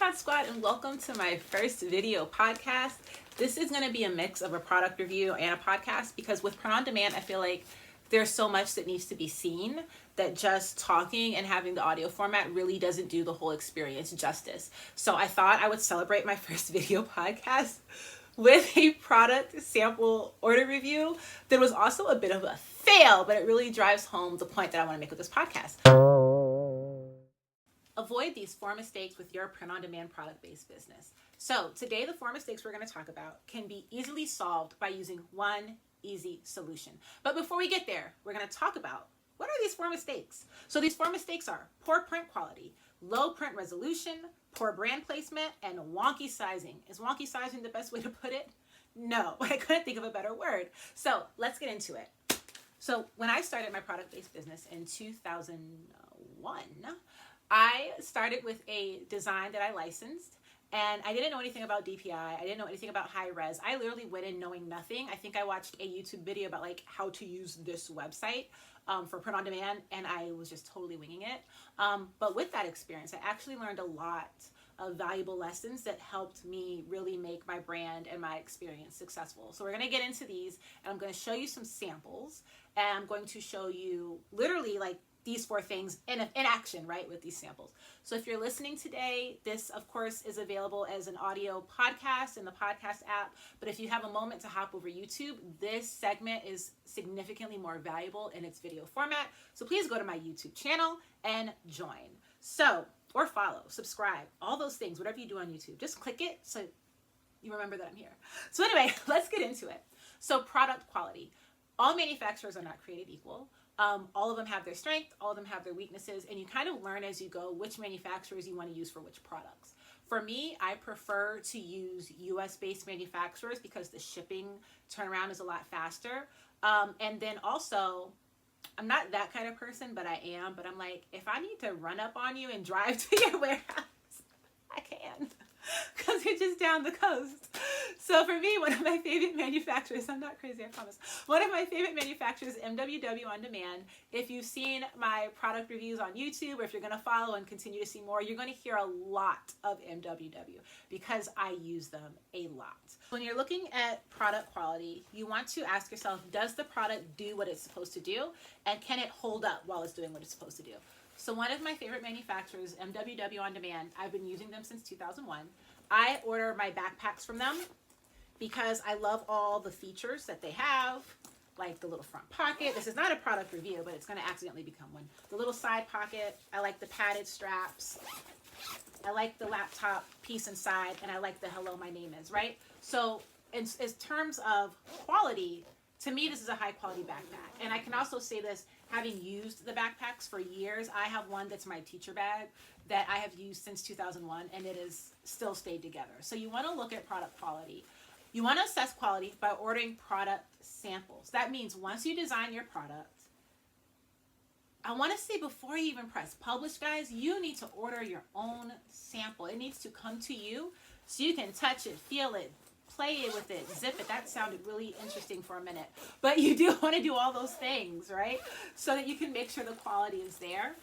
Pod Squad, and welcome to my first video podcast. This is going to be a mix of a product review and a podcast because with print on demand, I feel like there's so much that needs to be seen that just talking and having the audio format really doesn't do the whole experience justice. So I thought I would celebrate my first video podcast with a product sample order review that was also a bit of a fail, but it really drives home the point that I want to make with this podcast. Avoid these 4 mistakes with your print-on-demand product-based business. So today, the 4 mistakes we're going to talk about can be easily solved by using one easy solution. But before we get there, we're going to talk about what are these 4 mistakes. So these 4 mistakes are poor print quality, low print resolution, poor brand placement, and wonky sizing. Is wonky sizing the best way to put it? No, I couldn't think of a better word. So let's get into it. So when I started my product-based business in 2001, I started with a design that I licensed, and I didn't know anything about DPI. I didn't know anything about high res. I literally went in knowing nothing. I think I watched a YouTube video about like how to use this website for print on demand, and I was just totally winging it. But with that experience, I actually learned a lot of valuable lessons that helped me really make my brand and my experience successful. So we're going to get into these, and I'm going to show you some samples, and I'm going to show you literally like these 4 things in action, right, with these samples. So if you're listening today, this of course is available as an audio podcast in the podcast app, but if you have a moment to hop over YouTube, this segment is significantly more valuable in its video format. So please go to my YouTube channel and join. So, or follow, subscribe, all those things, whatever you do on YouTube, just click it so you remember that I'm here. So anyway, let's get into it. So product quality. All manufacturers are not created equal. All of them have their strength, all of them have their weaknesses, and you kind of learn as you go which manufacturers you want to use for which products. For me, I prefer to use US-based manufacturers because the shipping turnaround is a lot faster. And then also, I'm not that kind of person, but I am. But I'm like, if I need to run up on you and drive to your warehouse, I can. Because you're just down the coast. So for me, one of my favorite manufacturers, I'm not crazy, I promise. One of my favorite manufacturers is MWW On Demand. If you've seen my product reviews on YouTube, or if you're going to follow and continue to see more, you're going to hear a lot of MWW because I use them a lot. When you're looking at product quality, you want to ask yourself, does the product do what it's supposed to do? And can it hold up while it's doing what it's supposed to do? So one of my favorite manufacturers, MWW On Demand, I've been using them since 2001. I order my backpacks from them because I love all the features that they have, like the little front pocket. This is not a product review, but it's going to accidentally become one. The little side pocket. I like the padded straps. I like the laptop piece inside, and I like the hello, my name is, right? So in terms of quality, to me, this is a high quality backpack. And I can also say this, having used the backpacks for years, I have one that's my teacher bag that I have used since 2001, and it is still stayed together. So you want to look at product quality. You want to assess quality by ordering product samples. That means once you design your product, I want to say before you even press publish, guys, you need to order your own sample. It needs to come to you so you can touch it, feel it, play it with it, zip it. That sounded really interesting for a minute. But you do want to do all those things, right? So that you can make sure the quality is there.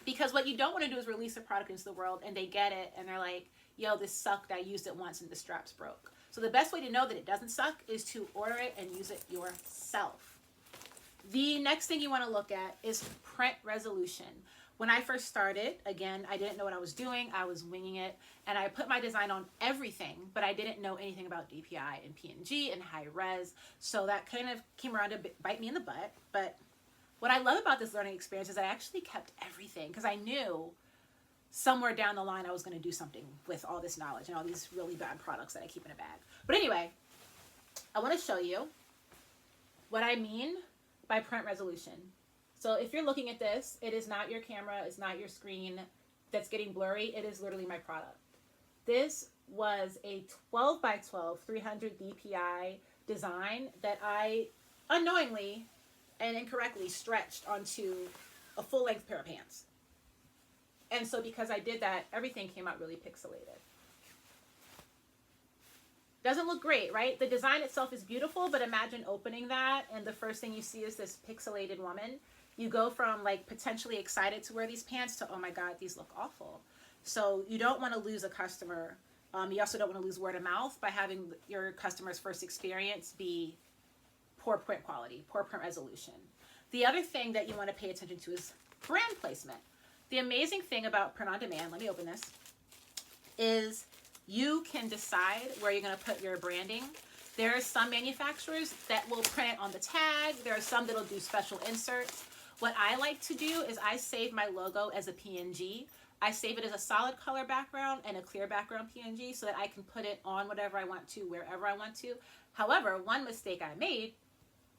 Because what you don't want to do is release a product into the world and they get it and they're like, yo, this sucked. I used it once and the straps broke. So the best way to know that it doesn't suck is to order it and use it yourself. The next thing you want to look at is print resolution. When I first started, again, I didn't know what I was doing. I was winging it, and I put my design on everything, but I didn't know anything about DPI and PNG and high res. So that kind of came around to bite me in the butt. But what I love about this learning experience is I actually kept everything because I knew somewhere down the line I was going to do something with all this knowledge and all these really bad products that I keep in a bag. But anyway, I want to show you what I mean by print resolution. So if you're looking at this, it is not your camera, it's not your screen that's getting blurry. It is literally my product. This was a 12 by 12 300 DPI design that I unknowingly and incorrectly stretched onto a full-length pair of pants. And so because I did that, everything came out really pixelated. Doesn't look great, right? The design itself is beautiful, but imagine opening that and the first thing you see is this pixelated woman. You go from like potentially excited to wear these pants to, oh my God, these look awful. So you don't want to lose a customer. You also don't want to lose word of mouth by having your customer's first experience be poor print quality, poor print resolution. The other thing that you want to pay attention to is brand placement. The amazing thing about print on demand, let me open this, is you can decide where you're going to put your branding. There are some manufacturers that will print it on the tag. There are some that'll do special inserts. What I like to do is I save my logo as a PNG. I save it as a solid color background and a clear background PNG so that I can put it on whatever I want to, wherever I want to. However, one mistake I made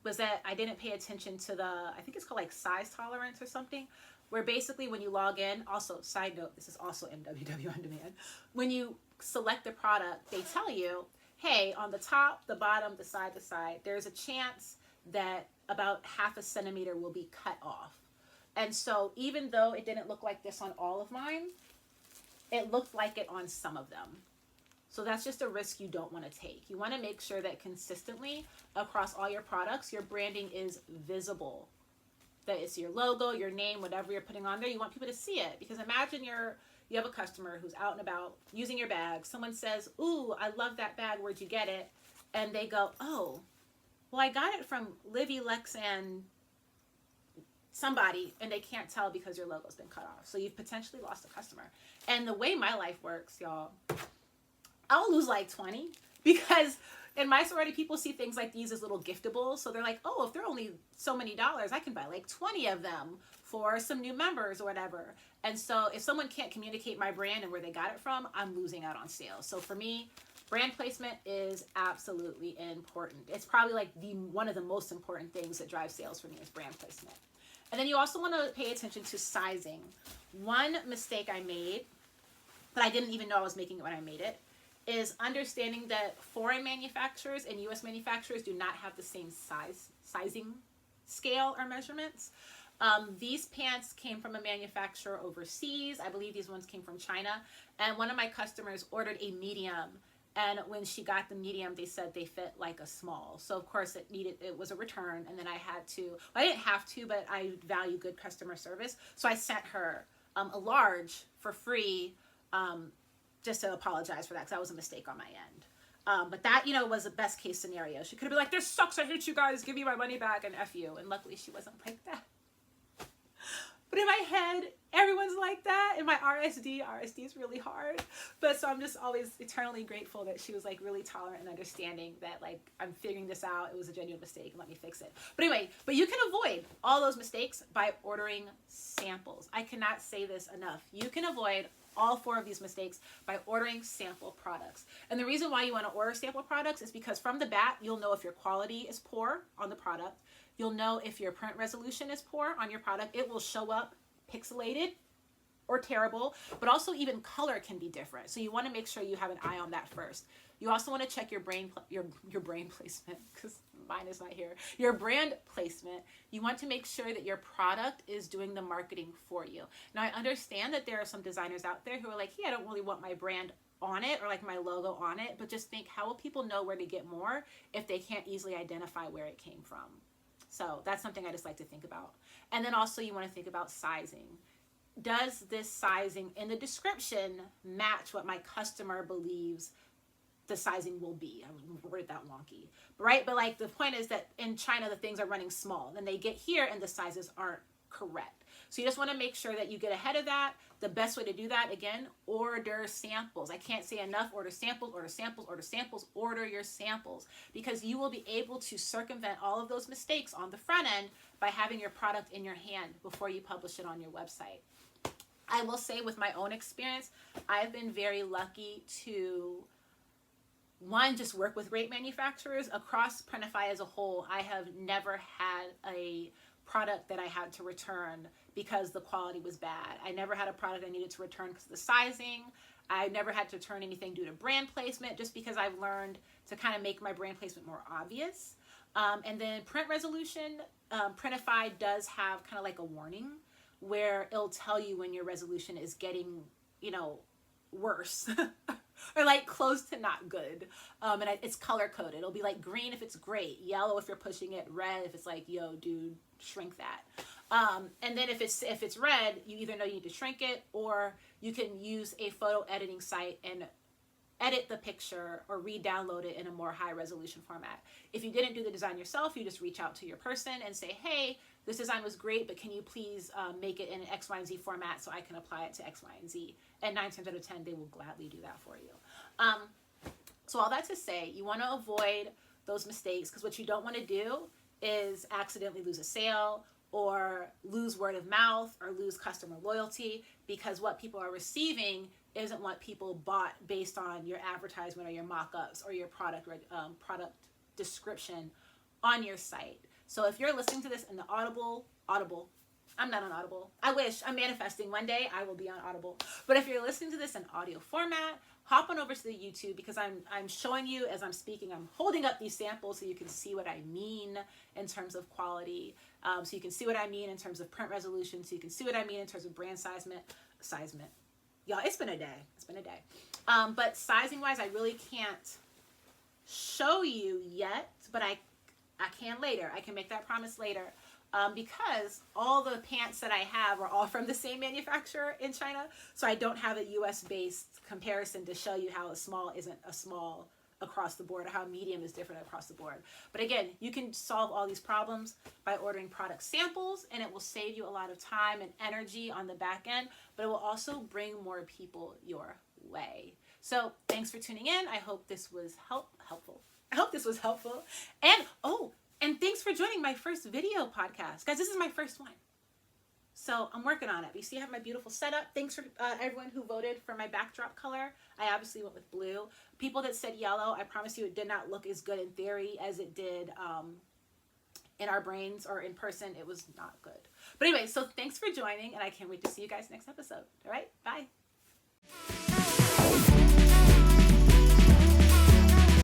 was that I didn't pay attention to the, I think it's called like size tolerance or something, where basically when you log in, also side note, this is also in WW On Demand, when you select the product, they tell you, hey, on the top, the bottom, the side, there's a chance that about 0.5 centimeter will be cut off. And so even though it didn't look like this on all of mine, it looked like it on some of them. So that's just a risk you don't want to take. You want to make sure that consistently across all your products, your branding is visible. That it's your logo, your name, whatever you're putting on there, you want people to see it. Because imagine you have a customer who's out and about using your bag. Someone says, ooh, I love that bag, where'd you get it? And they go, oh, well, I got it from Livy, Lex, and somebody, and they can't tell because your logo's been cut off. So you've potentially lost a customer. And the way my life works, y'all, I'll lose like 20 because in my sorority, people see things like these as little giftables. So they're like, oh, if they're only so many dollars, I can buy like 20 of them for some new members or whatever. And so if someone can't communicate my brand and where they got it from, I'm losing out on sales. So for me, brand placement is absolutely important. It's probably like one of the most important things that drives sales for me is brand placement. And then you also want to pay attention to sizing. One mistake I made, but I didn't even know I was making it when I made it, is understanding that foreign manufacturers and U.S. manufacturers do not have the same sizing scale or measurements. These pants came from a manufacturer overseas. I believe these ones came from China. And one of my customers ordered a medium. And when she got the medium, they said they fit like a small. So of course it was a return. And then I had to, well, I didn't have to, but I value good customer service. So I sent her a large for free, just to apologize for that, because that was a mistake on my end. But that, was a best case scenario. She could have been like, this sucks, I hate you guys, give me my money back, and F you. And luckily she wasn't like that. But in my head, everyone's like that. In my RSD is really hard. But so I'm just always eternally grateful that she was like really tolerant and understanding that like, I'm figuring this out. It was a genuine mistake and let me fix it. But anyway, you can avoid all those mistakes by ordering samples. I cannot say this enough. You can avoid all 4 of these mistakes by ordering sample products. And the reason why you want to order sample products is because from the bat, you'll know if your quality is poor on the product. You'll know if your print resolution is poor on your product. It will show up pixelated or terrible, but also even color can be different. So you want to make sure you have an eye on that first. You also want to check your brain placement, because mine is not here. Your brand placement. You want to make sure that your product is doing the marketing for you. Now I understand that there are some designers out there who are like, hey, I don't really want my brand on it or like my logo on it, but just think, how will people know where to get more if they can't easily identify where it came from? So that's something I just like to think about. And then also you want to think about sizing. Does this sizing in the description match what my customer believes the sizing will be? I worded that wonky, right? But like the point is that in China, the things are running small. Then they get here and the sizes aren't correct. So you just want to make sure that you get ahead of that. The best way to do that, again, order samples. I can't say enough. Order samples, order samples, order samples, order your samples, because you will be able to circumvent all of those mistakes on the front end by having your product in your hand before you publish it on your website. I will say with my own experience, I've been very lucky to, one, just work with great manufacturers. Across Printify as a whole, I have never had a product that I had to return because the quality was bad. I never had a product I needed to return because of the sizing. I never had to return anything due to brand placement, just because I've learned to kind of make my brand placement more obvious. And then print resolution, Printify does have kind of like a warning where it'll tell you when your resolution is getting, worse or like close to not good. And it's color coded. It'll be like green if it's great, yellow if you're pushing it, red if it's like, yo, dude, shrink that. And then if it's red, you either know you need to shrink it, or you can use a photo editing site and edit the picture or re-download it in a more high resolution format. If you didn't do the design yourself, you just reach out to your person and say, hey, this design was great, but can you please make it in an X, Y, and Z format so I can apply it to X, Y, and Z? And 9 times out of 10, they will gladly do that for you. So all that to say, you want to avoid those mistakes, because what you don't want to do is accidentally lose a sale or lose word of mouth or lose customer loyalty, because what people are receiving isn't what people bought based on your advertisement or your mock-ups or your product description on your site. So if you're listening to this in the Audible, I'm not on Audible. I wish. I'm manifesting. One day I will be on Audible. But if you're listening to this in audio format, hop on over to the YouTube, because I'm showing you as I'm speaking. I'm holding up these samples so you can see what I mean in terms of quality. So you can see what I mean in terms of print resolution. So you can see what I mean in terms of brand sizement. Y'all, it's been a day. But sizing wise, I really can't show you yet, but I can later. I can make that promise later. Because all the pants that I have are all from the same manufacturer in China. So I don't have a US based comparison to show you how a small isn't a small across the board, or how medium is different across the board. But again, you can solve all these problems by ordering product samples, and it will save you a lot of time and energy on the back end, but it will also bring more people your way. So thanks for tuning in. I hope this was helpful. And thanks for joining my first video podcast. Guys, this is my first one. So I'm working on it. You see I have my beautiful setup. Thanks for everyone who voted for my backdrop color. I obviously went with blue. People that said yellow, I promise you it did not look as good in theory as it did in our brains or in person. It was not good. But anyway, so thanks for joining, and I can't wait to see you guys next episode. All right, bye.